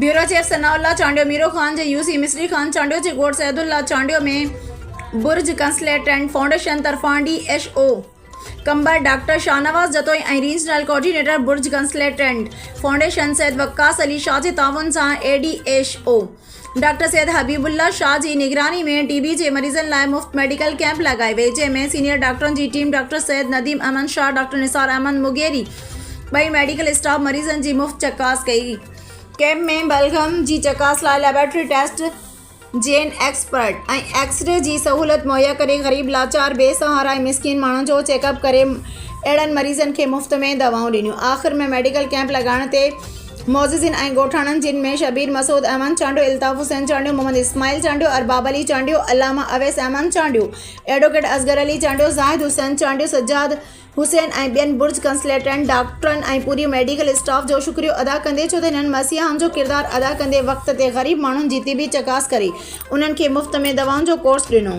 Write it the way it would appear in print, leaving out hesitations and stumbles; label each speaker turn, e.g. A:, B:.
A: Bureau chief Sanaullah Chandio Miro Khan जे UC Misri Khan Chandio जे गोड सैदुल्ला चांडियो में बुर्ज कंसल्टेंट फाउंडेशन तरफां DHO कंबर डॉक्टर शाहनवाज जतोई ऐं regional coordinator Burj consultant foundation Syed Waqas Ali Shah जे ताउन सां ADHO डॉक्टर सैद हबीबुल्ला शाह जी निगरानी में TB जे मरीज़न लाइ मुफ़्त मेडिकल कैंप लगाए वे जंहिंमें सीनियर डॉक्टरनि जी team doctor Syed Nadeem Ahmed Shah doctor Nisar Ahmed Mugheri बई मेडिकल स्टाफ मरीज़न जी मुफ़्त चकास कई। कैंप में बलगम जी चकास लाइ लेबोरेटरी टेस्ट जेन एक्सपर्ट ऐं एक्सरे जी सहूलियत मुहैया करे ग़रीब लाचार बेसहारा ऐं मिसकिन माण्हुनि जो चेकअप करे अहिड़नि मरीज़नि खे मुफ़्त में दवाऊं ॾिनियूं। आख़िर में मेडिकल कैंप लॻाइण ते मोज़िज़िन ऐं ॻोठाणनि जिन में शबीर मसूद अहमद चांडियो, इल्ताफ़ हुसैन चांडियो, मोहम्मद इस्माइल चांडियो, अरबाब अली चांडियो, अल्लामा अवैस अहमद चांडियो, एडवोकेट असगर अली चांडियो, ज़ाहिद हुसैन चांडियो, सज्जाद हुसैन ऐं ॿियनि बुर्ज कंसल्टेंट डॉक्टरनि ऐं पूरी मेडिकल स्टाफ जो शुक्रियो अदा कंदे छो त हिननि मसीहाउनि जो किरदारु अदा कंदे वक़्त ते ग़रीब माण्हुनि जी तिबी चकास करे उन्हनि खे मुफ़्त में दवाउनि जो कोर्स ॾिनो।